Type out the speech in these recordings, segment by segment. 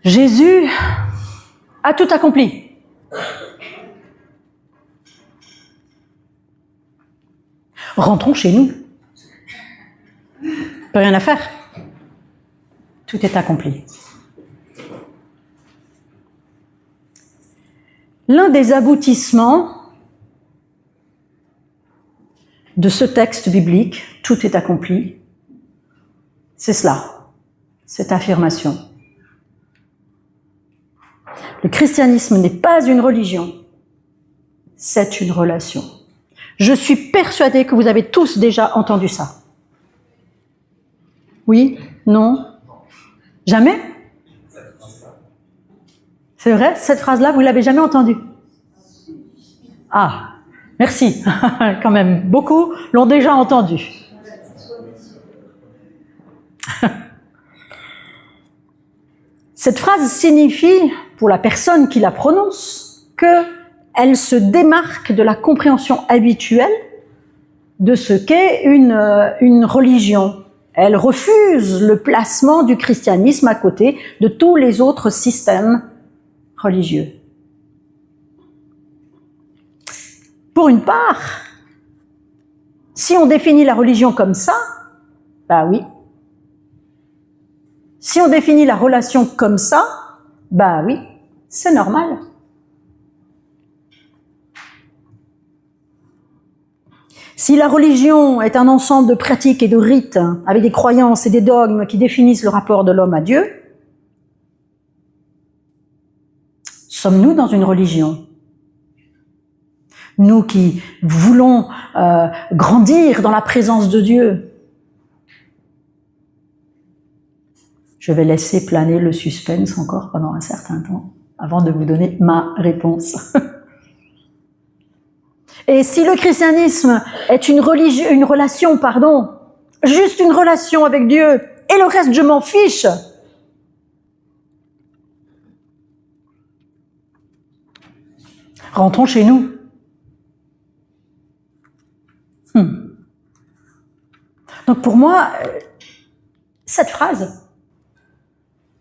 Jésus a tout accompli. Rentrons chez nous. Plus rien à faire. Tout est accompli. L'un des aboutissements de ce texte biblique, tout est accompli, c'est cela, cette affirmation. Le christianisme n'est pas une religion, c'est une relation. Je suis persuadée que vous avez tous déjà entendu ça. Oui? Non? Jamais? C'est vrai? Cette phrase-là, vous ne l'avez jamais entendue? Ah, merci. Quand même, beaucoup l'ont déjà entendue. Cette phrase signifie, pour la personne qui la prononce, qu'elle se démarque de la compréhension habituelle de ce qu'est une religion. Elle refuse le placement du christianisme à côté de tous les autres systèmes religieux. Pour une part, si on définit la religion comme ça, bah oui. Si on définit la relation comme ça, bah oui, c'est normal. Si la religion est un ensemble de pratiques et de rites, avec des croyances et des dogmes qui définissent le rapport de l'homme à Dieu, sommes-nous dans une religion? Nous qui voulons grandir dans la présence de Dieu. Je vais laisser planer le suspense encore pendant un certain temps, avant de vous donner ma réponse. Et si le christianisme est une relation, juste une relation avec Dieu, et le reste je m'en fiche, rentrons chez nous. Donc pour moi, cette phrase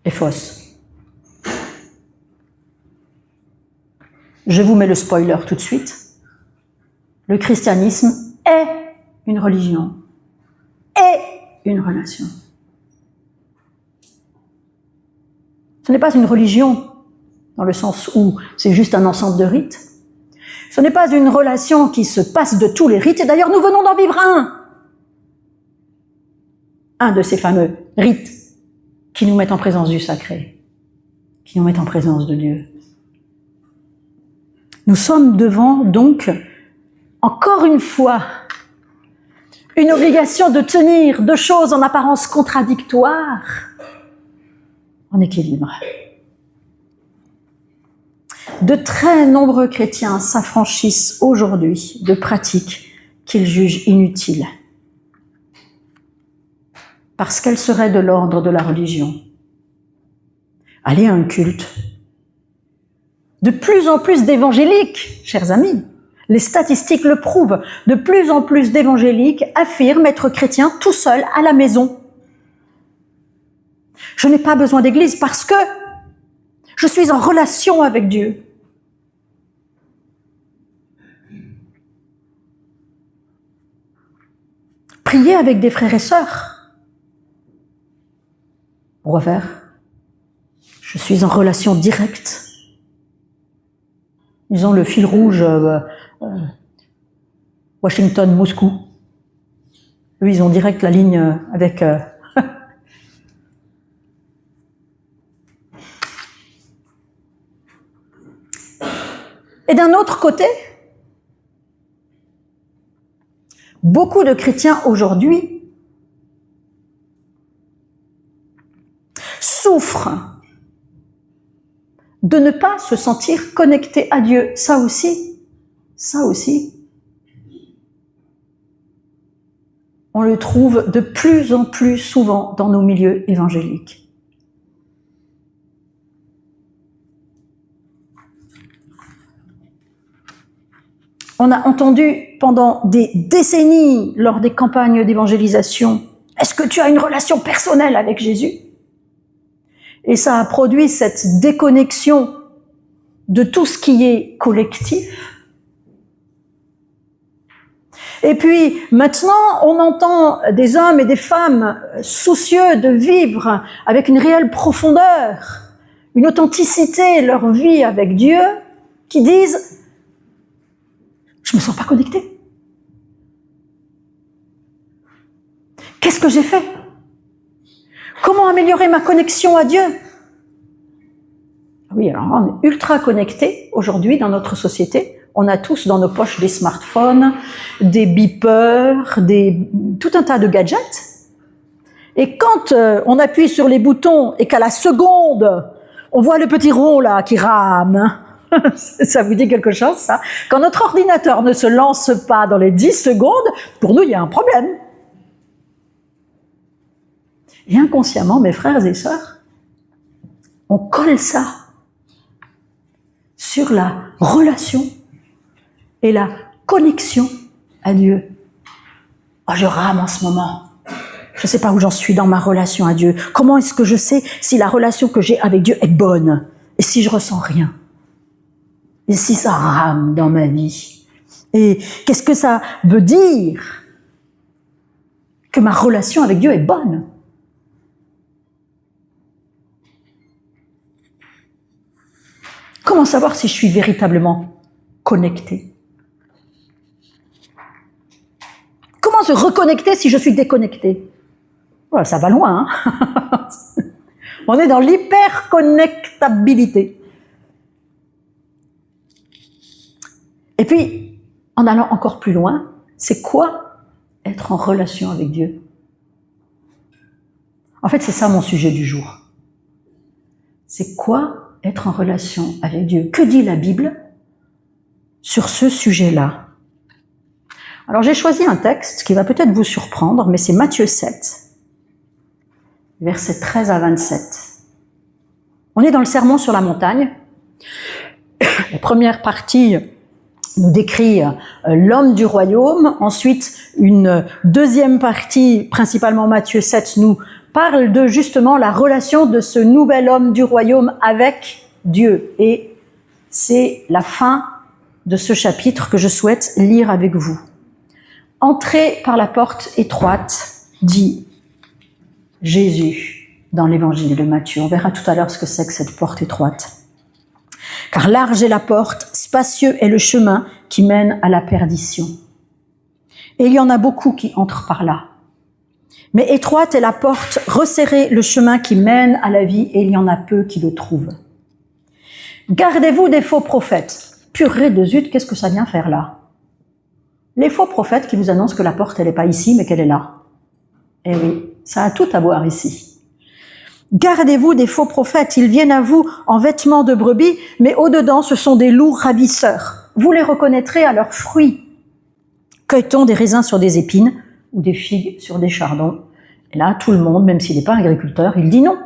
est fausse. Je vous mets le spoiler tout de suite. Le christianisme est une religion, est une relation. Ce n'est pas une religion dans le sens où c'est juste un ensemble de rites. Ce n'est pas une relation qui se passe de tous les rites, et d'ailleurs nous venons d'en vivre un de ces fameux rites qui nous mettent en présence du sacré, qui nous mettent en présence de Dieu. Nous sommes devant donc, encore une fois, une obligation de tenir deux choses en apparence contradictoires en équilibre. De très nombreux chrétiens s'affranchissent aujourd'hui de pratiques qu'ils jugent inutiles, parce qu'elles seraient de l'ordre de la religion. Aller à un culte. De plus en plus d'évangéliques, chers amis, les statistiques le prouvent, de plus en plus d'évangéliques affirment être chrétiens tout seuls à la maison. Je n'ai pas besoin d'église parce que je suis en relation avec Dieu. Prier avec des frères et sœurs. Pourquoi faire? Je suis en relation directe. Ils ont le fil rouge Washington-Moscou. Eux, ils ont direct la ligne avec... Et d'un autre côté, beaucoup de chrétiens aujourd'hui souffrent de ne pas se sentir connectés à Dieu. Ça aussi, on le trouve de plus en plus souvent dans nos milieux évangéliques. On a entendu pendant des décennies, lors des campagnes d'évangélisation, « Est-ce que tu as une relation personnelle avec Jésus ?» Et ça a produit cette déconnexion de tout ce qui est collectif. Et puis maintenant, on entend des hommes et des femmes soucieux de vivre avec une réelle profondeur, une authenticité, leur vie avec Dieu, qui disent « Je me sens pas connecté. Qu'est-ce que j'ai fait? Comment améliorer ma connexion à Dieu ?» Oui, alors on est ultra connectés aujourd'hui dans notre société. On a tous dans nos poches des smartphones, des beepers, tout un tas de gadgets. Et quand on appuie sur les boutons et qu'à la seconde, on voit le petit rond là qui rame, ça vous dit quelque chose, ça? Quand notre ordinateur ne se lance pas dans les 10 secondes, pour nous, il y a un problème. Et inconsciemment, mes frères et sœurs, on colle ça sur la relation et la connexion à Dieu. Oh, je rame en ce moment. Je ne sais pas où j'en suis dans ma relation à Dieu. Comment est-ce que je sais si la relation que j'ai avec Dieu est bonne? Et si je ressens rien? Et si ça rame dans ma vie? Et qu'est-ce que ça veut dire que ma relation avec Dieu est bonne? Comment savoir si je suis véritablement connecté? Comment se reconnecter si je suis déconnecté? Voilà, ça va loin, hein. On est dans l'hyperconnectabilité. Et puis, en allant encore plus loin, c'est quoi être en relation avec Dieu? En fait, c'est ça mon sujet du jour. C'est quoi être en relation avec Dieu? Que dit la Bible sur ce sujet-là? Alors j'ai choisi un texte qui va peut-être vous surprendre, mais c'est Matthieu 7, versets 13 à 27. On est dans le sermon sur la montagne. La première partie nous décrit l'homme du royaume. Ensuite, une deuxième partie, principalement Matthieu 7, nous parle de justement la relation de ce nouvel homme du royaume avec Dieu. Et c'est la fin de ce chapitre que je souhaite lire avec vous. Entrez par la porte étroite, dit Jésus dans l'évangile de Matthieu. On verra tout à l'heure ce que c'est que cette porte étroite. Car large est la porte, spacieux est le chemin qui mène à la perdition. Et il y en a beaucoup qui entrent par là. Mais étroite est la porte, resserré le chemin qui mène à la vie, et il y en a peu qui le trouvent. Gardez-vous des faux prophètes. Purée de zut, qu'est-ce que ça vient faire là? Les faux prophètes qui vous annoncent que la porte, elle n'est pas ici, mais qu'elle est là. Eh oui, ça a tout à voir ici. Gardez-vous des faux prophètes, ils viennent à vous en vêtements de brebis, mais au-dedans, ce sont des loups ravisseurs. Vous les reconnaîtrez à leurs fruits. Cueille-t-on des raisins sur des épines ou des figues sur des chardons? Et là, tout le monde, même s'il n'est pas agriculteur, il dit non.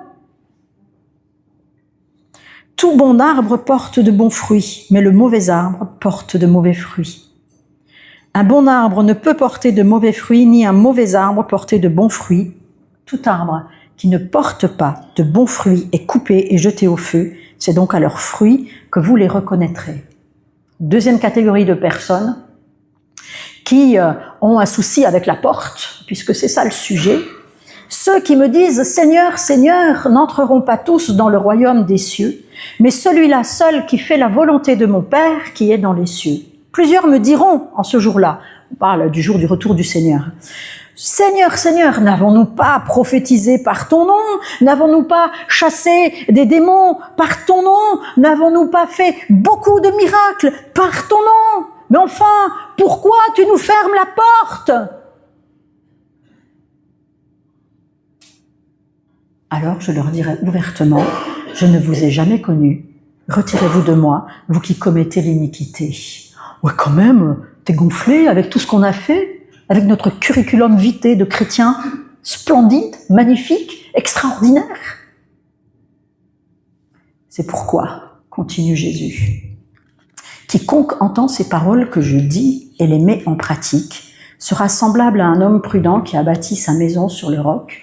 Tout bon arbre porte de bons fruits, mais le mauvais arbre porte de mauvais fruits. Un bon arbre ne peut porter de mauvais fruits, ni un mauvais arbre porter de bons fruits. Tout arbre qui ne porte pas de bons fruits est coupé et jeté au feu. C'est donc à leurs fruits que vous les reconnaîtrez. Deuxième catégorie de personnes qui ont un souci avec la porte, puisque c'est ça le sujet. Ceux qui me disent « Seigneur, Seigneur » n'entreront pas tous dans le royaume des cieux, mais celui-là seul qui fait la volonté de mon Père qui est dans les cieux. Plusieurs me diront en ce jour-là, on parle du jour du retour du Seigneur, « Seigneur, Seigneur, n'avons-nous pas prophétisé par ton nom? N'avons-nous pas chassé des démons par ton nom? N'avons-nous pas fait beaucoup de miracles par ton nom? Mais enfin, pourquoi tu nous fermes la porte ?» Alors je leur dirai ouvertement, « Je ne vous ai jamais connu. Retirez-vous de moi, vous qui commettez l'iniquité. » Ouais, quand même, t'es gonflé avec tout ce qu'on a fait, avec notre curriculum vitae de chrétiens splendide, magnifique, extraordinaire. C'est pourquoi, continue Jésus, quiconque entend ces paroles que je dis et les met en pratique sera semblable à un homme prudent qui a bâti sa maison sur le roc.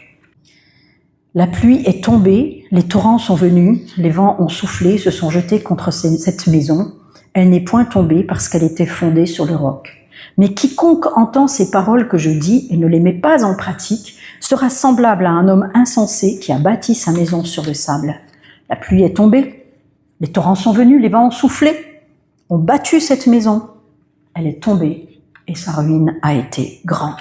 La pluie est tombée, les torrents sont venus, les vents ont soufflé, se sont jetés contre cette maison. Elle n'est point tombée parce qu'elle était fondée sur le roc. Mais quiconque entend ces paroles que je dis et ne les met pas en pratique sera semblable à un homme insensé qui a bâti sa maison sur le sable. La pluie est tombée, les torrents sont venus, les vents ont soufflé, ont battu cette maison. Elle est tombée et sa ruine a été grande.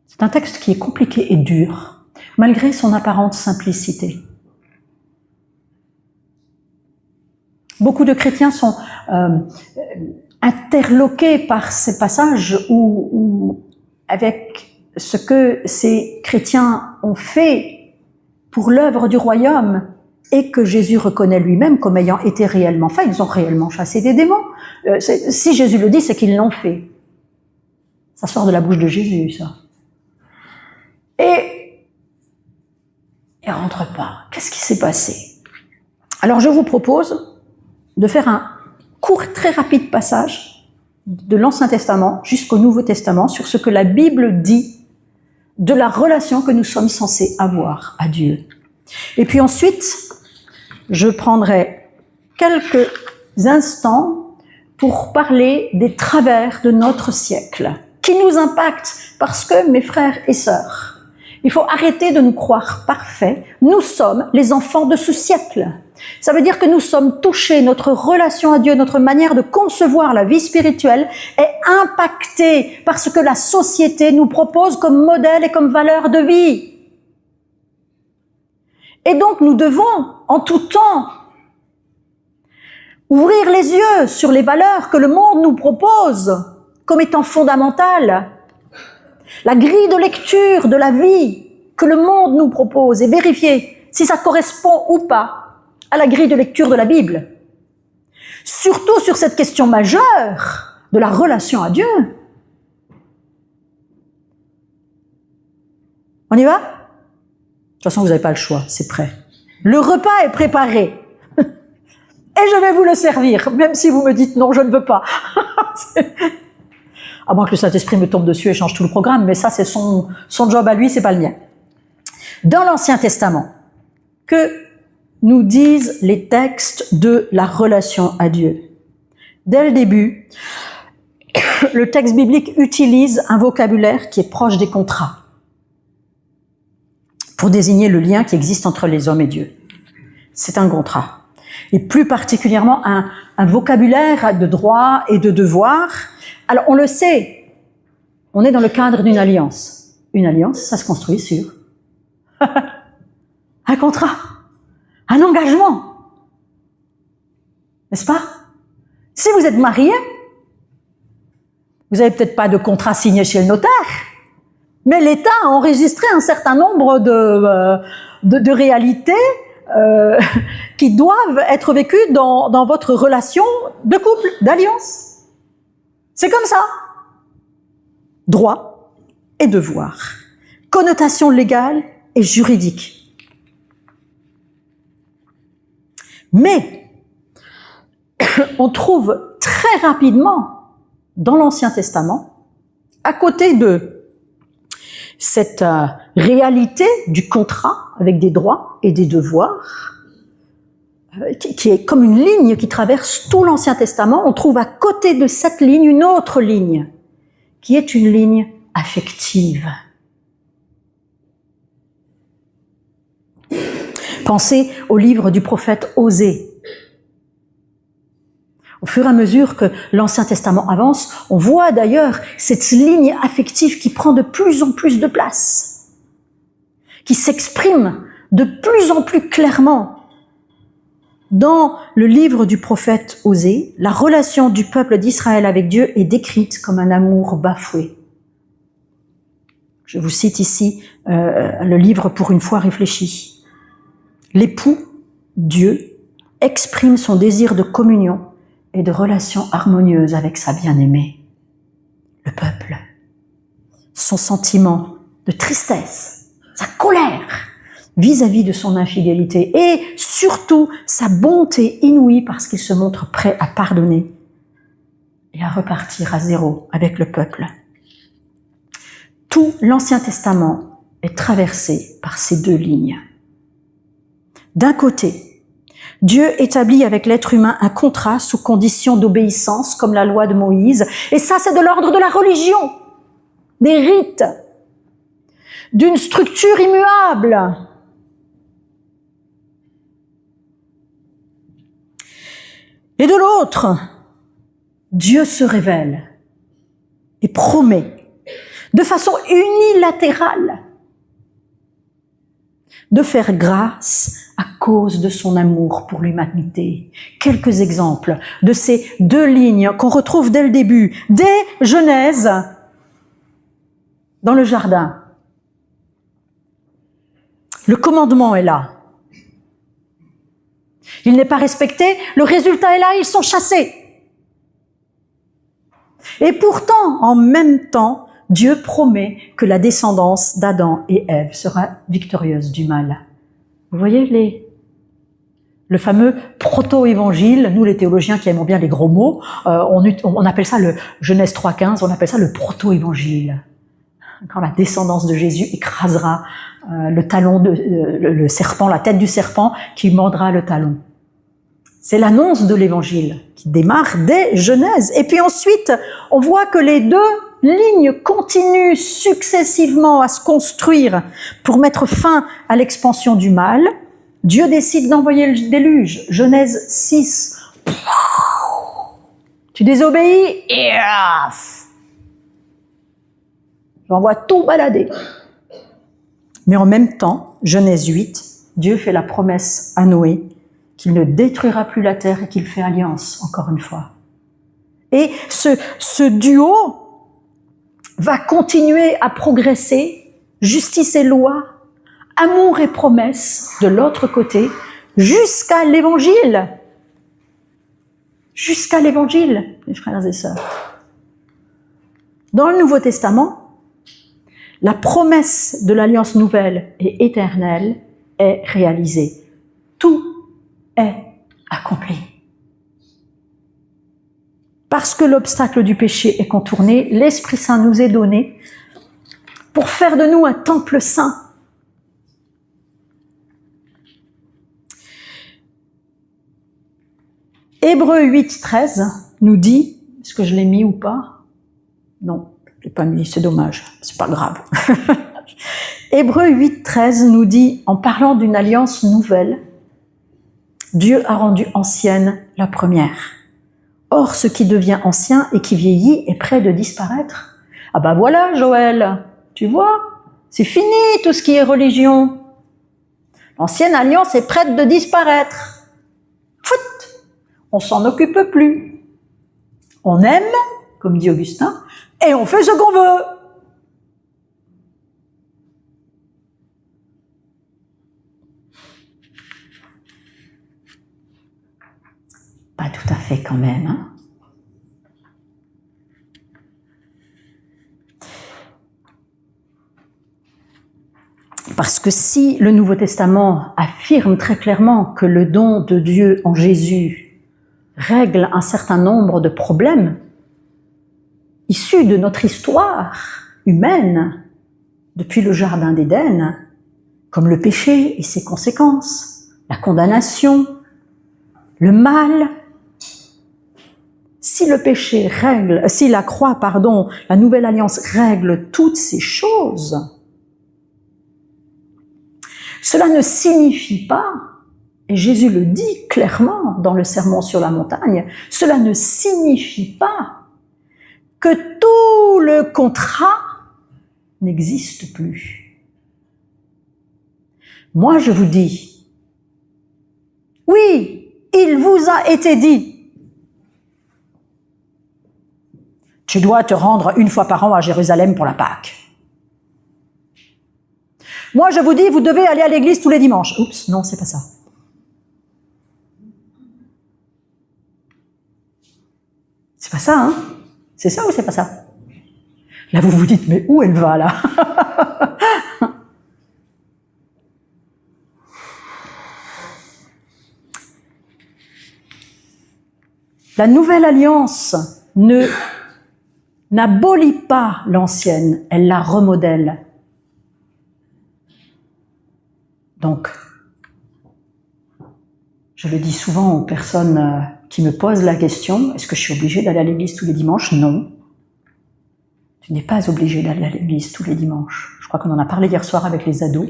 C'est un texte qui est compliqué et dur, malgré son apparente simplicité. Beaucoup de chrétiens sont interloqués par ces passages où, avec ce que ces chrétiens ont fait pour l'œuvre du royaume et que Jésus reconnaît lui-même comme ayant été réellement fait, ils ont réellement chassé des démons. Si Jésus le dit, c'est qu'ils l'ont fait. Ça sort de la bouche de Jésus, ça. Et il rentre pas. Qu'est-ce qui s'est passé? Alors je vous propose de faire un court, très rapide passage de l'Ancien Testament jusqu'au Nouveau Testament sur ce que la Bible dit de la relation que nous sommes censés avoir à Dieu. Et puis ensuite, je prendrai quelques instants pour parler des travers de notre siècle, qui nous impactent parce que, mes frères et sœurs, il faut arrêter de nous croire parfaits. Nous sommes les enfants de ce siècle. Ça veut dire que nous sommes touchés, notre relation à Dieu, notre manière de concevoir la vie spirituelle est impactée par ce que la société nous propose comme modèle et comme valeur de vie. Et donc nous devons, en tout temps, ouvrir les yeux sur les valeurs que le monde nous propose comme étant fondamentales. La grille de lecture de la vie que le monde nous propose et vérifier si ça correspond ou pas à la grille de lecture de la Bible. Surtout sur cette question majeure de la relation à Dieu. On y va? De toute façon, vous n'avez pas le choix, c'est prêt. Le repas est préparé. Et je vais vous le servir, même si vous me dites non, je ne veux pas. À moins que le Saint-Esprit me tombe dessus et change tout le programme, mais ça c'est son job à lui, c'est pas le mien. Dans l'Ancien Testament, que nous disent les textes de la relation à Dieu? Dès le début, le texte biblique utilise un vocabulaire qui est proche des contrats pour désigner le lien qui existe entre les hommes et Dieu. C'est un contrat. Et plus particulièrement un vocabulaire de droits et de devoirs. Alors, on le sait, on est dans le cadre d'une alliance. Une alliance, ça se construit sur un contrat, un engagement. N'est-ce pas? Si vous êtes marié, vous n'avez peut-être pas de contrat signé chez le notaire, mais l'État a enregistré un certain nombre de réalités qui doivent être vécues dans votre relation de couple, d'alliance. C'est comme ça. Droit et devoir. Connotation légale et juridique. Mais on trouve très rapidement dans l'Ancien Testament, à côté de cette réalité du contrat avec des droits et des devoirs, qui est comme une ligne qui traverse tout l'Ancien Testament, on trouve à côté de cette ligne une autre ligne, qui est une ligne affective. Pensez au livre du prophète Osée. Au fur et à mesure que l'Ancien Testament avance, on voit d'ailleurs cette ligne affective qui prend de plus en plus de place, qui s'exprime de plus en plus clairement. Dans le livre du prophète Osée, la relation du peuple d'Israël avec Dieu est décrite comme un amour bafoué. Je vous cite ici le livre Pour une fois réfléchi. L'époux, Dieu, exprime son désir de communion et de relation harmonieuse avec sa bien-aimée, le peuple. Son sentiment de tristesse, sa colère vis-à-vis de son infidélité et surtout sa bonté inouïe parce qu'il se montre prêt à pardonner et à repartir à zéro avec le peuple. Tout l'Ancien Testament est traversée par ces deux lignes. D'un côté, Dieu établit avec l'être humain un contrat sous condition d'obéissance, comme la loi de Moïse, et ça c'est de l'ordre de la religion, des rites, d'une structure immuable. Et de l'autre, Dieu se révèle et promet de façon unilatérale de faire grâce à cause de son amour pour l'humanité. Quelques exemples de ces deux lignes qu'on retrouve dès le début, dès Genèse, dans le jardin. Le commandement est là. Il n'est pas respecté, le résultat est là, ils sont chassés. Et pourtant, en même temps, Dieu promet que la descendance d'Adam et Ève sera victorieuse du mal. Vous voyez le fameux proto-évangile, nous les théologiens qui aimons bien les gros mots, on appelle ça le Genèse 3,15, on appelle ça le proto-évangile. Quand la descendance de Jésus écrasera le talon le serpent, la tête du serpent qui mordra le talon. C'est l'annonce de l'évangile qui démarre dès Genèse. Et puis ensuite, on voit que les deux lignes continuent successivement à se construire pour mettre fin à l'expansion du mal. Dieu décide d'envoyer le déluge. Genèse 6. Tu désobéis, j'envoie tout balader. Mais en même temps, Genèse 8, Dieu fait la promesse à Noé qu'il ne détruira plus la terre et qu'il fait alliance, encore une fois. Et ce duo va continuer à progresser, justice et loi, amour et promesse de l'autre côté, jusqu'à l'évangile. Jusqu'à l'évangile, mes frères et sœurs. Dans le Nouveau Testament, la promesse de l'alliance nouvelle et éternelle est réalisée. Tout est accompli. Parce que l'obstacle du péché est contourné, l'Esprit Saint nous est donné pour faire de nous un temple saint. Hébreux 8, 13 nous dit, est-ce que je l'ai mis ou pas? Non, je ne l'ai pas mis, c'est dommage, c'est pas grave. Hébreux 8, 13 nous dit, en parlant d'une alliance nouvelle, Dieu a rendu ancienne la première. Or, ce qui devient ancien et qui vieillit est près de disparaître. Ah ben voilà, Joël, tu vois, c'est fini tout ce qui est religion. L'ancienne alliance est prête de disparaître. Fout, on s'en occupe plus. On aime, comme dit Augustin, et on fait ce qu'on veut. Pas tout à fait quand même. Hein. Parce que si le Nouveau Testament affirme très clairement que le don de Dieu en Jésus règle un certain nombre de problèmes issus de notre histoire humaine depuis le Jardin d'Éden, comme le péché et ses conséquences, la condamnation, le mal. Si le péché règle, si la croix, la nouvelle alliance règle toutes ces choses, cela ne signifie pas, et Jésus le dit clairement dans le Sermon sur la montagne, cela ne signifie pas que tout le contrat n'existe plus. Moi, je vous dis, oui, il vous a été dit, tu dois te rendre une fois par an à Jérusalem pour la Pâque. Moi, je vous dis, vous devez aller à l'église tous les dimanches. Oups, non, c'est pas ça. C'est pas ça, hein? C'est ça ou c'est pas ça? Là, vous vous dites, mais où elle va, là? La nouvelle alliance n'abolit pas l'ancienne, elle la remodèle. Donc, je le dis souvent aux personnes qui me posent la question, est-ce que je suis obligée d'aller à l'église tous les dimanches? Non. Tu n'es pas obligé d'aller à l'église tous les dimanches. Je crois qu'on en a parlé hier soir avec les ados.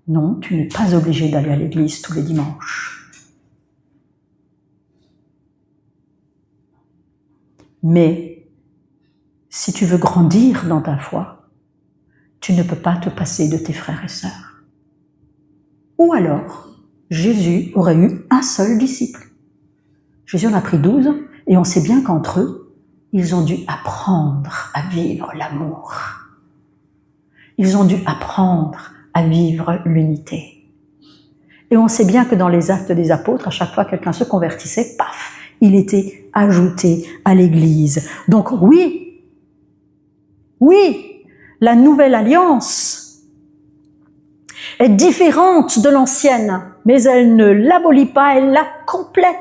Non, tu n'es pas obligé d'aller à l'église tous les dimanches. Mais, si tu veux grandir dans ta foi, tu ne peux pas te passer de tes frères et sœurs. Ou alors, Jésus aurait eu un seul disciple. Jésus en a pris 12, et on sait bien qu'entre eux, ils ont dû apprendre à vivre l'amour. Ils ont dû apprendre à vivre l'unité. Et on sait bien que dans les actes des apôtres, à chaque fois que quelqu'un se convertissait, paf, il était ajouté à l'Église. Donc oui, la nouvelle alliance est différente de l'ancienne, mais elle ne l'abolit pas, elle la complète.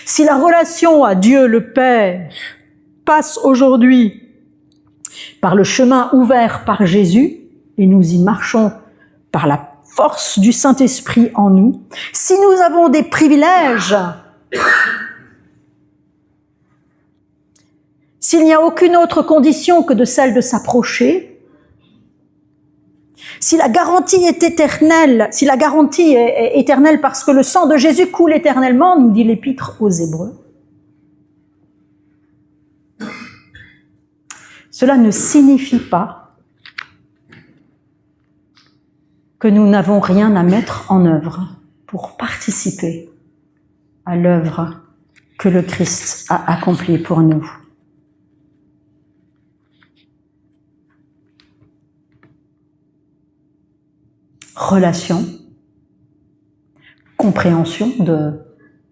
Si la relation à Dieu le Père passe aujourd'hui par le chemin ouvert par Jésus, et nous y marchons par la force du Saint-Esprit en nous, si nous avons des privilèges, s'il n'y a aucune autre condition que de celle de s'approcher, si la garantie est éternelle, si la garantie est éternelle parce que le sang de Jésus coule éternellement, nous dit l'Épître aux Hébreux, cela ne signifie pas que nous n'avons rien à mettre en œuvre pour participer à l'œuvre que le Christ a accomplie pour nous. Relation, compréhension de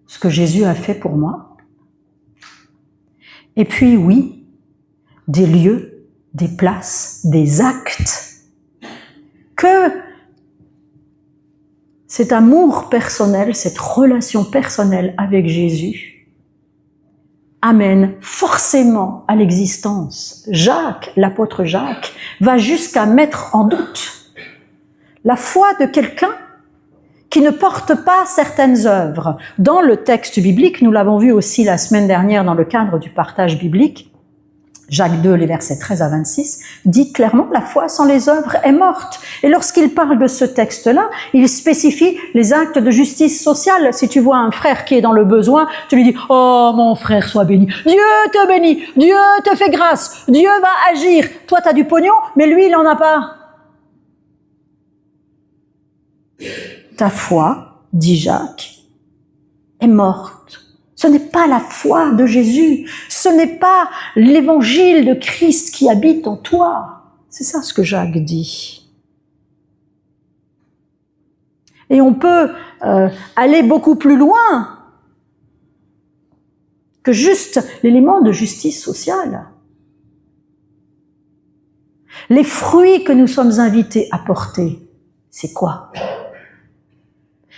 ce que Jésus a fait pour moi. Et puis oui, des lieux, des places, des actes, que cet amour personnel, cette relation personnelle avec Jésus amène forcément à l'existence. Jacques, l'apôtre Jacques, va jusqu'à mettre en doute la foi de quelqu'un qui ne porte pas certaines œuvres. Dans le texte biblique, nous l'avons vu aussi la semaine dernière dans le cadre du partage biblique, Jacques 2, les versets 13 à 26, dit clairement la foi sans les œuvres est morte. Et lorsqu'il parle de ce texte-là, il spécifie les actes de justice sociale. Si tu vois un frère qui est dans le besoin, tu lui dis « Oh, mon frère, sois béni. Dieu te bénit. Dieu te fait grâce. Dieu va agir. Toi, tu as du pognon, mais lui, il n'en a pas. » Ta foi, dit Jacques, est morte. Ce n'est pas la foi de Jésus. Ce n'est pas l'évangile de Christ qui habite en toi. C'est ça ce que Jacques dit. Et on peut aller beaucoup plus loin que juste l'élément de justice sociale. Les fruits que nous sommes invités à porter, c'est quoi?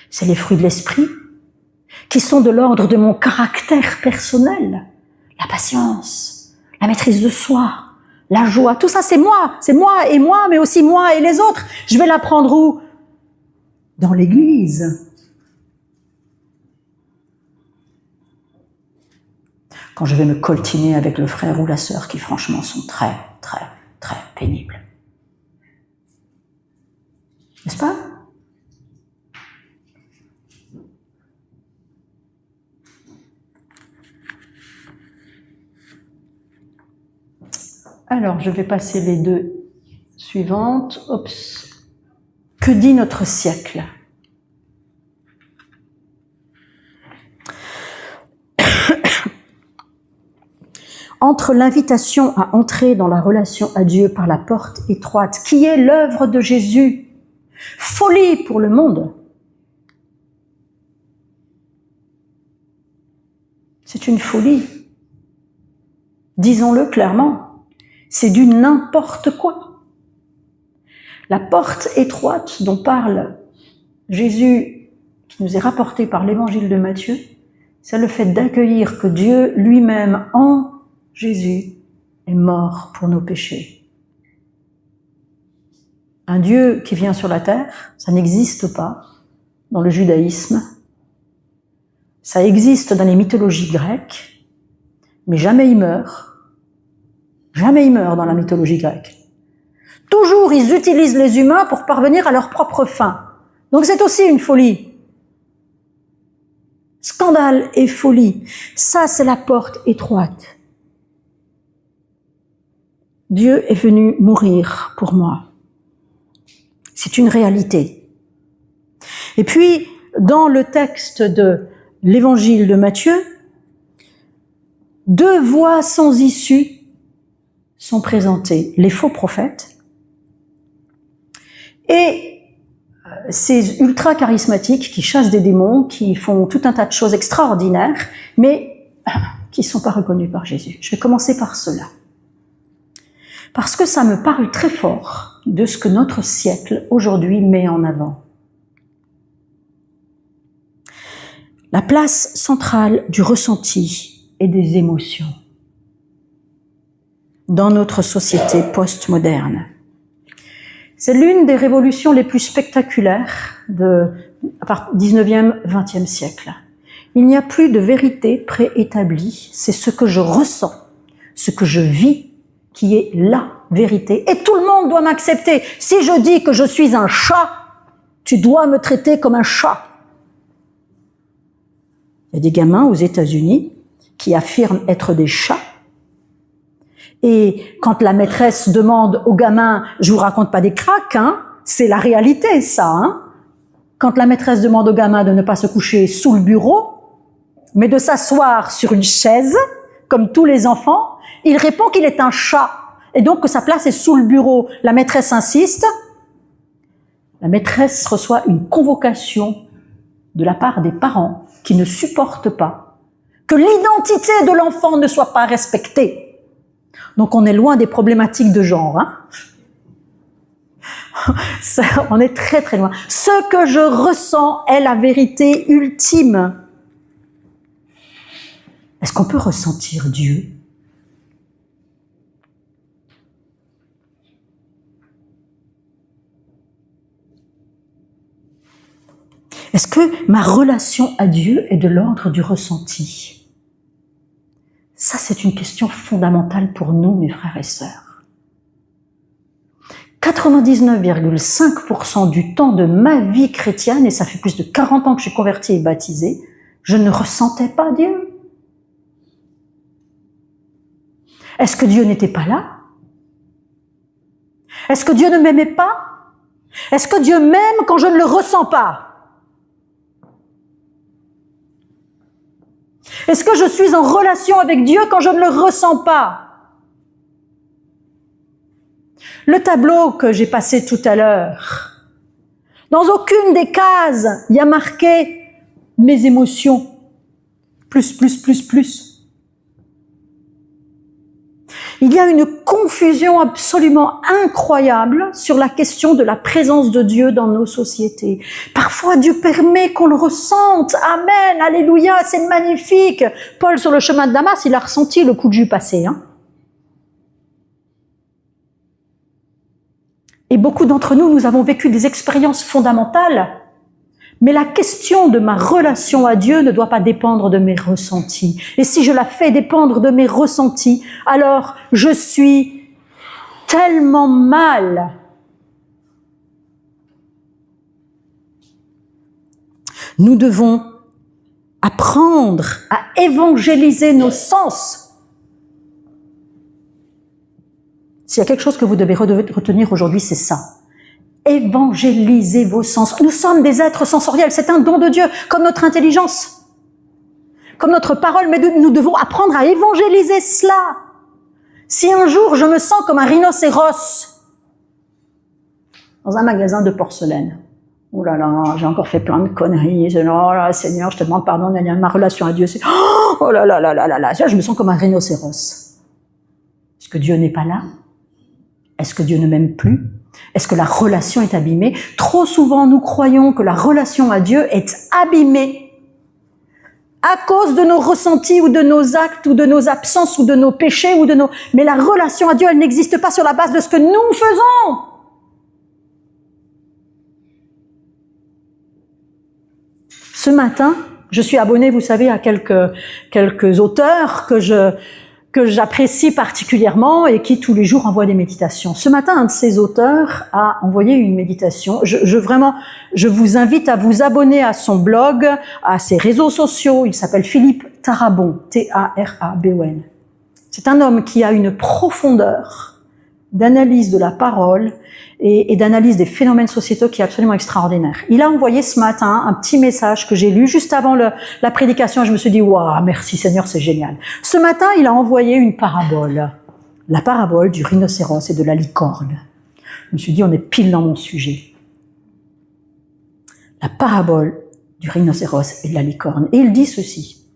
C'est les fruits de l'esprit qui sont de l'ordre de mon caractère personnel. La patience, la maîtrise de soi, la joie, tout ça c'est moi, mais aussi moi et les autres. Je vais l'apprendre où? Dans l'église. Quand je vais me coltiner avec le frère ou la sœur qui franchement sont très, très, très pénibles. N'est-ce pas? Alors, je vais passer les deux suivantes. Oups. Que dit notre siècle? Entre l'invitation à entrer dans la relation à Dieu par la porte étroite, qui est l'œuvre de Jésus, folie pour le monde. C'est une folie. Disons-le clairement. C'est du n'importe quoi. La porte étroite dont parle Jésus, qui nous est rapporté par l'évangile de Matthieu, c'est le fait d'accueillir que Dieu lui-même, en Jésus, est mort pour nos péchés. Un Dieu qui vient sur la terre, ça n'existe pas dans le judaïsme. Ça existe dans les mythologies grecques, mais jamais il meurt. Jamais il meurt dans la mythologie grecque. Toujours, ils utilisent les humains pour parvenir à leur propre fin. Donc c'est aussi une folie. Scandale et folie. Ça, c'est la porte étroite. Dieu est venu mourir pour moi. C'est une réalité. Et puis, dans le texte de l'évangile de Matthieu, 2 voies sans issue sont présentées. Les faux prophètes et ces ultra-charismatiques qui chassent des démons, qui font tout un tas de choses extraordinaires, mais qui ne sont pas reconnus par Jésus. Je vais commencer par cela. Parce que ça me parle très fort de ce que notre siècle aujourd'hui met en avant. La place centrale du ressenti et des émotions dans notre société postmoderne. C'est l'une des révolutions les plus spectaculaires à partir du 19e, 20e siècle. Il n'y a plus de vérité préétablie, c'est ce que je ressens, ce que je vis, qui est la vérité. Et tout le monde doit m'accepter. Si je dis que je suis un chat, tu dois me traiter comme un chat. Il y a des gamins aux États-Unis qui affirment être des chats. Et quand la maîtresse demande aux gamins, je vous raconte pas des cracks, hein, c'est la réalité, ça. Hein. Quand la maîtresse demande aux gamins de ne pas se coucher sous le bureau, mais de s'asseoir sur une chaise, comme tous les enfants, il répond qu'il est un chat, et donc que sa place est sous le bureau. La maîtresse insiste, la maîtresse reçoit une convocation de la part des parents qui ne supportent pas que l'identité de l'enfant ne soit pas respectée. Donc on est loin des problématiques de genre. Hein. Ça, on est très très loin. Ce que je ressens est la vérité ultime. Est-ce qu'on peut ressentir Dieu ? Est-ce que ma relation à Dieu est de l'ordre du ressenti ? Ça, c'est une question fondamentale pour nous, mes frères et sœurs. 99,5% du temps de ma vie chrétienne, et ça fait plus de 40 ans que je suis convertie et baptisée, je ne ressentais pas Dieu. Est-ce que Dieu n'était pas là ? Est-ce que Dieu ne m'aimait pas ? Est-ce que Dieu m'aime quand je ne le ressens pas ? Est-ce que je suis en relation avec Dieu quand je ne le ressens pas ? Le tableau que j'ai passé tout à l'heure, dans aucune des cases, il y a marqué mes émotions. Plus. Il y a une confusion absolument incroyable sur la question de la présence de Dieu dans nos sociétés. Parfois, Dieu permet qu'on le ressente. Amen, alléluia, c'est magnifique. Paul, sur le chemin de Damas, il a ressenti le coup de jus passer. Hein. Et beaucoup d'entre nous, nous avons vécu des expériences fondamentales. Mais la question de ma relation à Dieu ne doit pas dépendre de mes ressentis. Et si je la fais dépendre de mes ressentis, alors je suis tellement mal. Nous devons apprendre à évangéliser nos sens. S'il y a quelque chose que vous devez retenir aujourd'hui, c'est ça. Évangélisez vos sens. Nous sommes des êtres sensoriels, c'est un don de Dieu, comme notre intelligence, comme notre parole, mais nous devons apprendre à évangéliser cela. Si un jour je me sens comme un rhinocéros dans un magasin de porcelaine, oh là là, j'ai encore fait plein de conneries, oh là, Seigneur, je te demande pardon, ma relation à Dieu, c'est oh là là là là là là, je me sens comme un rhinocéros. Est-ce que Dieu n'est pas là ? Est-ce que Dieu ne m'aime plus ? Est-ce que la relation est abîmée ? Trop souvent, nous croyons que la relation à Dieu est abîmée à cause de nos ressentis ou de nos actes ou de nos absences ou de nos péchés ou de nos... Mais la relation à Dieu, elle n'existe pas sur la base de ce que nous faisons. Ce matin, je suis abonnée, vous savez, à quelques auteurs que j'apprécie particulièrement et qui tous les jours envoient des méditations. Ce matin, un de ces auteurs a envoyé une méditation. Je vous invite à vous abonner à son blog, à ses réseaux sociaux. Il s'appelle Philippe Tarabon, T-A-R-A-B-O-N. C'est un homme qui a une profondeur d'analyse de la parole et d'analyse des phénomènes sociétaux qui est absolument extraordinaire. Il a envoyé ce matin un petit message que j'ai lu juste avant la prédication et je me suis dit « Waouh, merci Seigneur, c'est génial ». Ce matin, il a envoyé une parabole, la parabole du rhinocéros et de la licorne. Je me suis dit « On est pile dans mon sujet ». La parabole du rhinocéros et de la licorne. Et il dit ceci.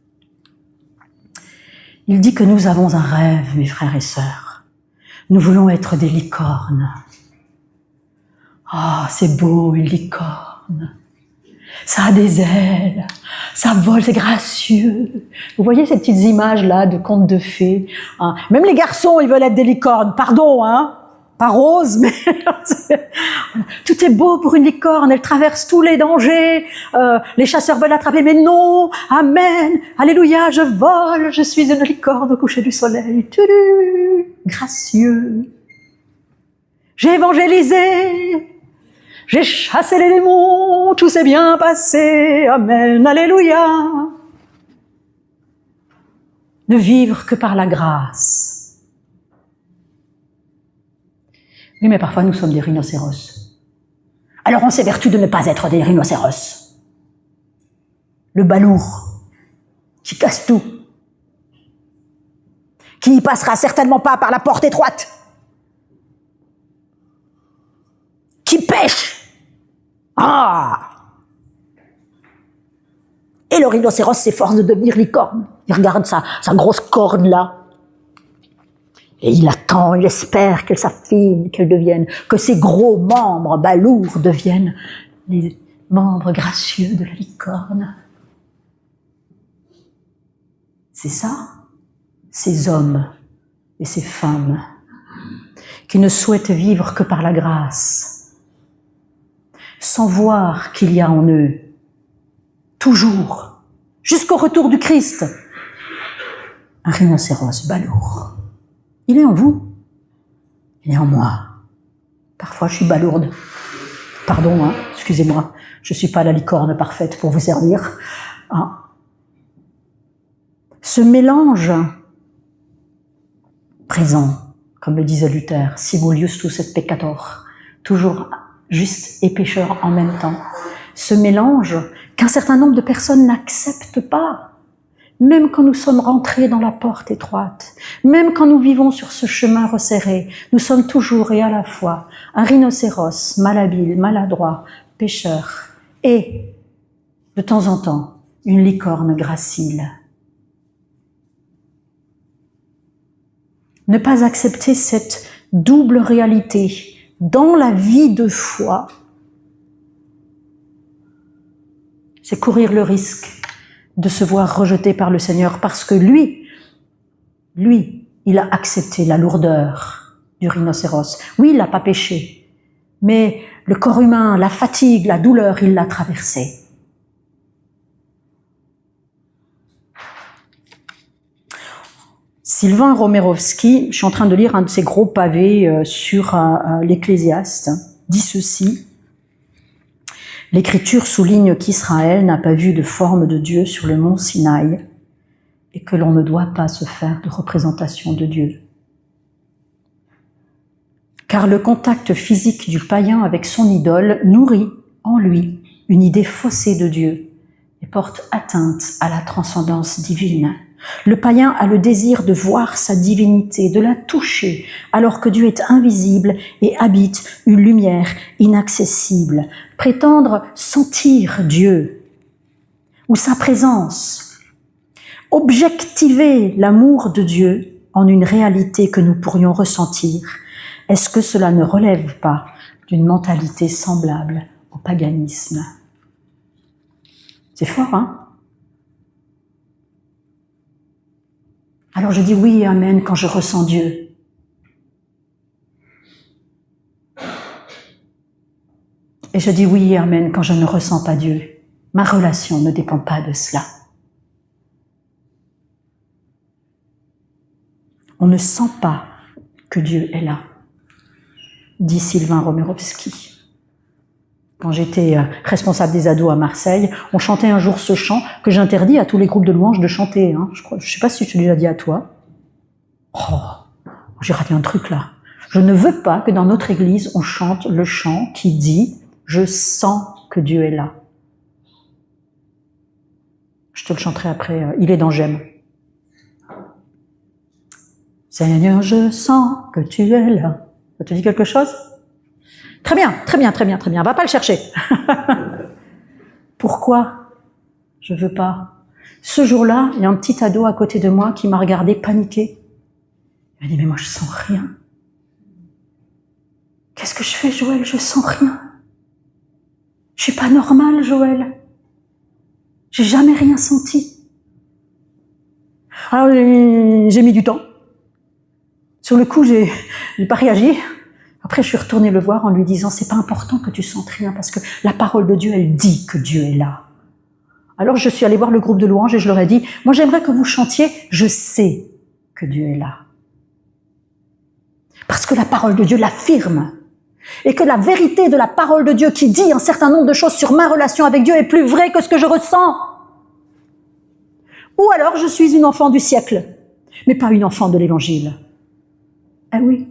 Il dit que nous avons un rêve, mes frères et sœurs. Nous voulons être des licornes. Ah, c'est beau, une licorne. Ça a des ailes, ça vole, c'est gracieux. Vous voyez ces petites images-là de contes de fées, hein. Même les garçons, ils veulent être des licornes. Pardon, hein. Pas rose, mais tout est beau pour une licorne. Elle traverse tous les dangers. Les chasseurs veulent l'attraper, mais non. Amen. Alléluia, je vole. Je suis une licorne au coucher du soleil. Tudu, gracieux. J'ai évangélisé. J'ai chassé les démons. Tout s'est bien passé. Amen. Alléluia. Ne vivre que par la grâce. Oui, mais parfois nous sommes des rhinocéros. Alors on s'évertue de ne pas être des rhinocéros. Le balourd, qui casse tout, qui y passera certainement pas par la porte étroite, qui pêche. Ah! Et le rhinocéros s'efforce de devenir licorne. Il regarde sa grosse corne là. Et il attend, il espère qu'elle s'affine, qu'elle devienne, que ses gros membres balourds deviennent les membres gracieux de la licorne. C'est ça, ces hommes et ces femmes qui ne souhaitent vivre que par la grâce, sans voir qu'il y a en eux, toujours, jusqu'au retour du Christ, un rhinocéros balourd. Il est en vous, il est en moi. Parfois, je suis balourde. Pardon, hein, excusez-moi, je suis pas la licorne parfaite pour vous servir. Hein. Ce mélange présent, comme le disait Luther, simul justus et peccator, toujours juste et pécheur en même temps. Ce mélange qu'un certain nombre de personnes n'acceptent pas. Même quand nous sommes rentrés dans la porte étroite, même quand nous vivons sur ce chemin resserré, nous sommes toujours et à la fois un rhinocéros malhabile, maladroit, pécheur, et, de temps en temps, une licorne gracile. Ne pas accepter cette double réalité dans la vie de foi, c'est courir le risque de se voir rejeté par le Seigneur parce que lui, il a accepté la lourdeur du rhinocéros. Oui, il n'a pas péché, mais le corps humain, la fatigue, la douleur, il l'a traversé. Sylvain Romerovski, je suis en train de lire un de ses gros pavés sur l'Ecclésiaste, dit ceci. L'Écriture souligne qu'Israël n'a pas vu de forme de Dieu sur le mont Sinaï et que l'on ne doit pas se faire de représentation de Dieu. Car le contact physique du païen avec son idole nourrit en lui une idée faussée de Dieu et porte atteinte à la transcendance divine. Le païen a le désir de voir sa divinité, de la toucher, alors que Dieu est invisible et habite une lumière inaccessible. Prétendre sentir Dieu ou sa présence, objectiver l'amour de Dieu en une réalité que nous pourrions ressentir, est-ce que cela ne relève pas d'une mentalité semblable au paganisme? C'est fort, hein? Alors je dis oui et amen quand je ressens Dieu. Et je dis oui et amen quand je ne ressens pas Dieu. Ma relation ne dépend pas de cela. On ne sent pas que Dieu est là, dit Sylvain Romerovski. Quand j'étais responsable des ados à Marseille, on chantait un jour ce chant que j'interdis à tous les groupes de louanges de chanter. Je ne sais pas si je te l'ai déjà dit à toi. Oh, j'ai raté un truc là. Je ne veux pas que dans notre église, on chante le chant qui dit « Je sens que Dieu est là ». Je te le chanterai après. Il est dans J'aime. Seigneur, je sens que tu es là. Ça te dit quelque chose? Très bien, très bien, très bien, très bien. Va pas le chercher. Pourquoi je veux pas? Ce jour-là, il y a un petit ado à côté de moi qui m'a regardé paniqué. Il m'a dit, mais moi je sens rien. Qu'est-ce que je fais, Joël? Je sens rien. Je suis pas normale, Joël. J'ai jamais rien senti. Alors j'ai mis du temps. Sur le coup, j'ai pas réagi. Après, je suis retournée le voir en lui disant, c'est pas important que tu sentes rien parce que la parole de Dieu, elle dit que Dieu est là. Alors, je suis allée voir le groupe de louanges et je leur ai dit, moi, j'aimerais que vous chantiez, je sais que Dieu est là. Parce que la parole de Dieu l'affirme. Et que la vérité de la parole de Dieu qui dit un certain nombre de choses sur ma relation avec Dieu est plus vraie que ce que je ressens. Ou alors, je suis une enfant du siècle, mais pas une enfant de l'évangile. Ah oui.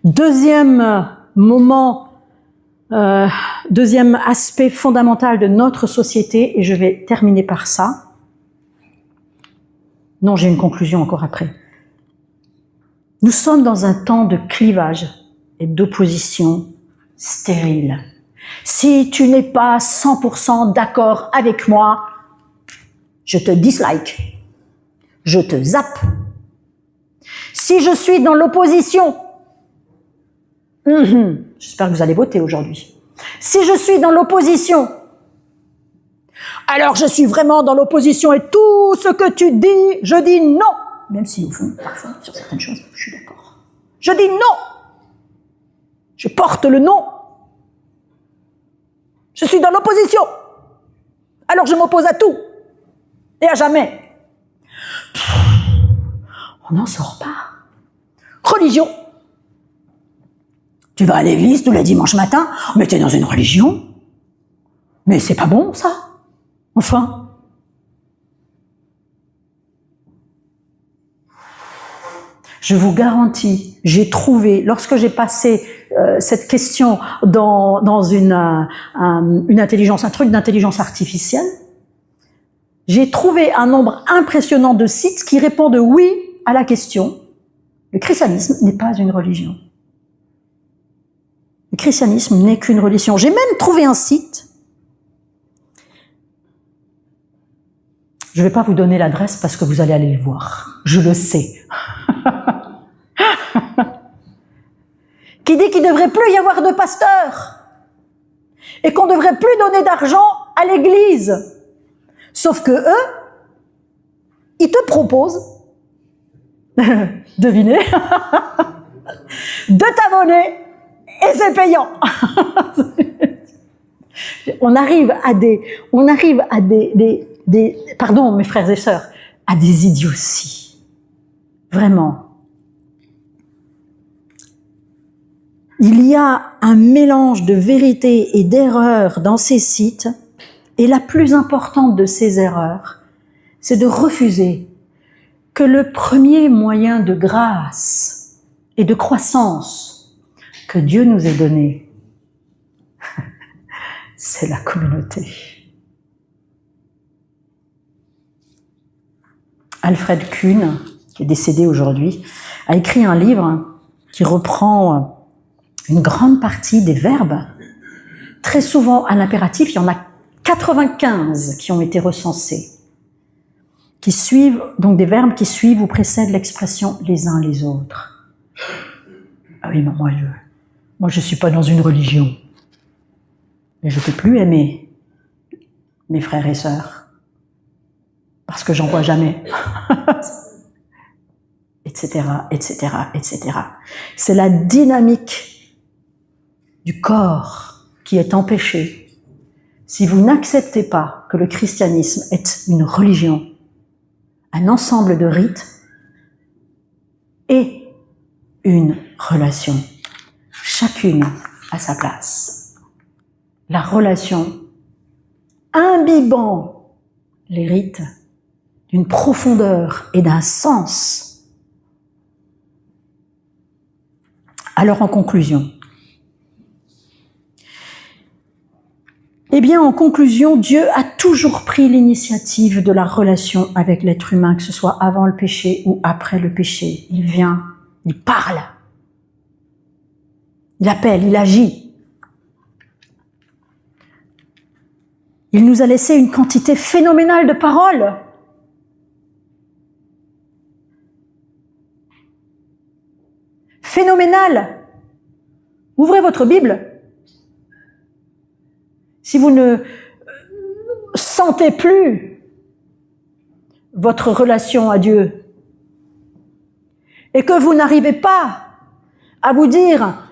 Deuxième moment, deuxième aspect fondamental de notre société, et je vais terminer par ça. Non, j'ai une conclusion encore après. Nous sommes dans un temps de clivage et d'opposition stérile. Si tu n'es pas 100% d'accord avec moi, je te dislike, je te zappe. Si je suis dans l'opposition, j'espère que vous allez voter aujourd'hui. Si je suis dans l'opposition, alors je suis vraiment dans l'opposition et tout ce que tu dis, je dis non. Même si au fond, parfois, sur certaines choses, je suis d'accord. Je dis non. Je porte le non. Je suis dans l'opposition. Alors je m'oppose à tout. Et à jamais. On n'en sort pas. Religion. Tu vas à l'église tous les dimanches matin, mais t'es dans une religion. Mais c'est pas bon, ça. Enfin. Je vous garantis, j'ai trouvé, lorsque j'ai passé cette question dans une intelligence, un truc d'intelligence artificielle, j'ai trouvé un nombre impressionnant de sites qui répondent oui à la question. Le christianisme n'est pas une religion. Le christianisme n'est qu'une religion. J'ai même trouvé un site. Je ne vais pas vous donner l'adresse parce que vous allez aller le voir. Je le sais. Qui dit qu'il ne devrait plus y avoir de pasteurs et qu'on ne devrait plus donner d'argent à l'église. Sauf que eux, ils te proposent, devinez, de t'abonner et c'est payant. On arrive à des, pardon mes frères et sœurs, à des idioties. Vraiment. Il y a un mélange de vérité et d'erreur dans ces sites, et la plus importante de ces erreurs, c'est de refuser que le premier moyen de grâce et de croissance que Dieu nous ait donné, c'est la communauté. Alfred Kuhn, qui est décédé aujourd'hui, a écrit un livre qui reprend une grande partie des verbes, très souvent à l'impératif, il y en a 95 qui ont été recensés, qui suivent, donc des verbes qui suivent ou précèdent l'expression les uns les autres. Ah oui, mais moi je suis pas dans une religion, mais je peux plus aimer mes frères et sœurs, parce que j'en vois jamais, etc., etc., etc. C'est la dynamique du corps qui est empêché, si vous n'acceptez pas que le christianisme est une religion, un ensemble de rites et une relation, chacune à sa place. La relation imbibant les rites d'une profondeur et d'un sens. Alors en conclusion, en conclusion, Dieu a toujours pris l'initiative de la relation avec l'être humain, que ce soit avant le péché ou après le péché. Il vient, il parle, il appelle, il agit. Il nous a laissé une quantité phénoménale de paroles. Phénoménale. Ouvrez votre Bible. Si vous ne sentez plus votre relation à Dieu et que vous n'arrivez pas à vous dire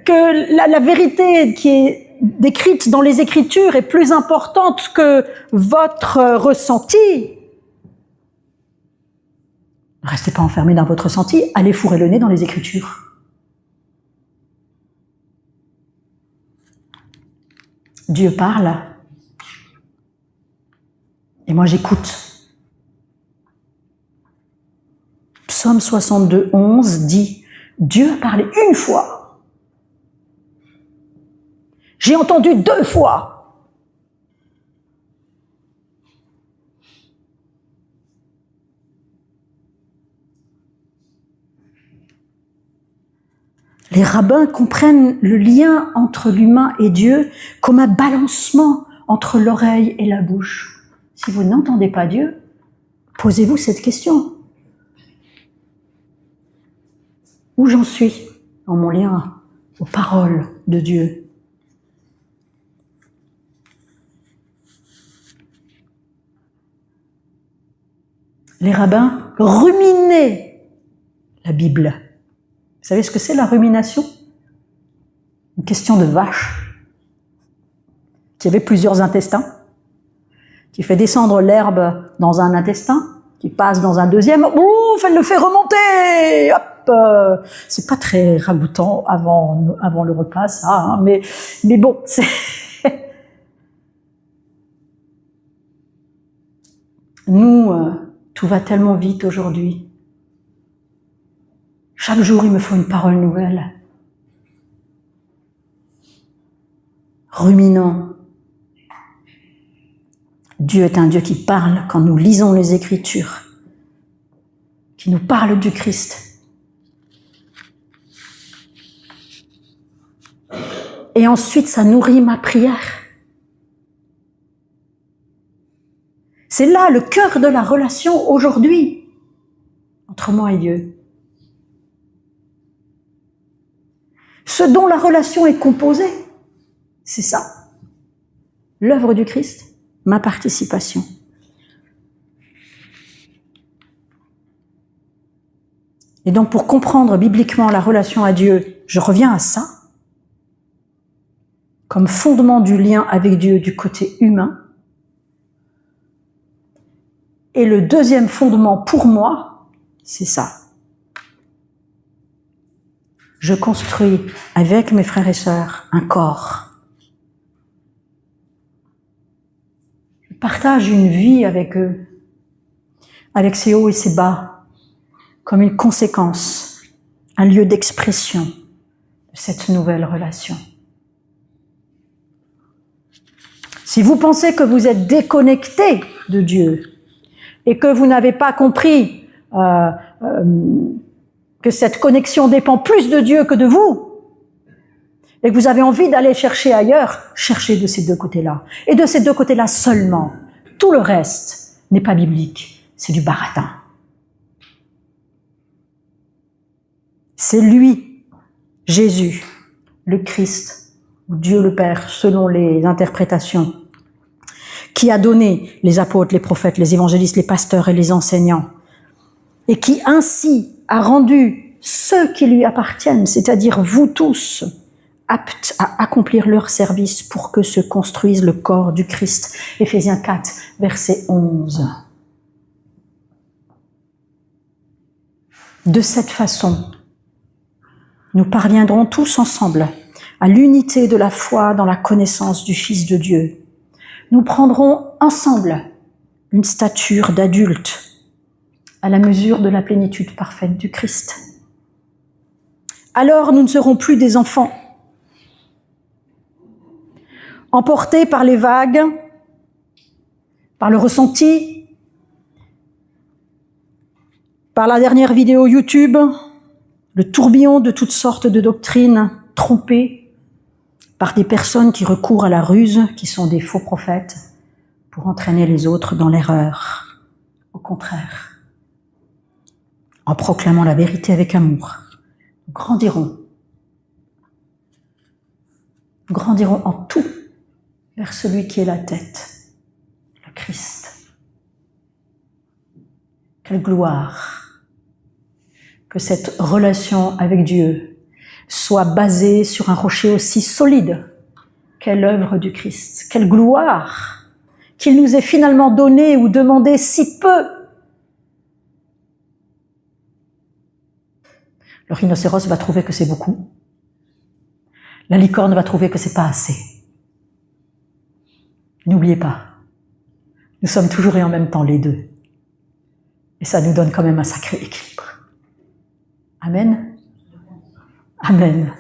que la vérité qui est décrite dans les Écritures est plus importante que votre ressenti, ne restez pas enfermé dans votre ressenti, allez fourrer le nez dans les Écritures. Dieu parle, et moi j'écoute. Psaume 62, 11 dit, Dieu a parlé une fois. J'ai entendu 2 fois. Les rabbins comprennent le lien entre l'humain et Dieu comme un balancement entre l'oreille et la bouche. Si vous n'entendez pas Dieu, posez-vous cette question. Où j'en suis dans mon lien aux paroles de Dieu? Les rabbins ruminaient la Bible. Vous savez ce que c'est la rumination? Une question de vache qui avait plusieurs intestins, qui fait descendre l'herbe dans un intestin, qui passe dans un deuxième, ouf, elle le fait remonter, hop, c'est pas très ragoûtant avant le repas, ça, hein, mais bon, c'est... Nous, tout va tellement vite aujourd'hui. Chaque jour, il me faut une parole nouvelle. Ruminant. Dieu est un Dieu qui parle quand nous lisons les Écritures, qui nous parle du Christ. Et ensuite, ça nourrit ma prière. C'est là le cœur de la relation aujourd'hui, entre moi et Dieu. Ce dont la relation est composée, c'est ça. L'œuvre du Christ, ma participation. Et donc pour comprendre bibliquement la relation à Dieu, je reviens à ça, comme fondement du lien avec Dieu du côté humain. Et le deuxième fondement pour moi, c'est ça. Je construis avec mes frères et sœurs un corps. Je partage une vie avec eux, avec ses hauts et ses bas, comme une conséquence, un lieu d'expression de cette nouvelle relation. Si vous pensez que vous êtes déconnecté de Dieu et que vous n'avez pas compris que cette connexion dépend plus de Dieu que de vous, et que vous avez envie d'aller chercher ailleurs, cherchez de ces deux côtés-là. Et de ces deux côtés-là seulement. Tout le reste n'est pas biblique, c'est du baratin. C'est lui, Jésus, le Christ, ou Dieu le Père, selon les interprétations, qui a donné les apôtres, les prophètes, les évangélistes, les pasteurs et les enseignants, et qui ainsi a rendu ceux qui lui appartiennent, c'est-à-dire vous tous, aptes à accomplir leur service pour que se construise le corps du Christ. Éphésiens 4, verset 11. De cette façon, nous parviendrons tous ensemble à l'unité de la foi dans la connaissance du Fils de Dieu. Nous prendrons ensemble une stature d'adulte à la mesure de la plénitude parfaite du Christ. Alors nous ne serons plus des enfants, emportés par les vagues, par le ressenti, par la dernière vidéo YouTube, le tourbillon de toutes sortes de doctrines trompées par des personnes qui recourent à la ruse, qui sont des faux prophètes, pour entraîner les autres dans l'erreur. Au contraire, en proclamant la vérité avec amour, nous grandirons en tout vers celui qui est la tête, le Christ. Quelle gloire que cette relation avec Dieu soit basée sur un rocher aussi solide qu'est l'œuvre du Christ. Quelle gloire qu'il nous ait finalement donné ou demandé si peu. Le rhinocéros va trouver que c'est beaucoup. La licorne va trouver que c'est pas assez. N'oubliez pas, nous sommes toujours et en même temps les deux. Et ça nous donne quand même un sacré équilibre. Amen. Amen.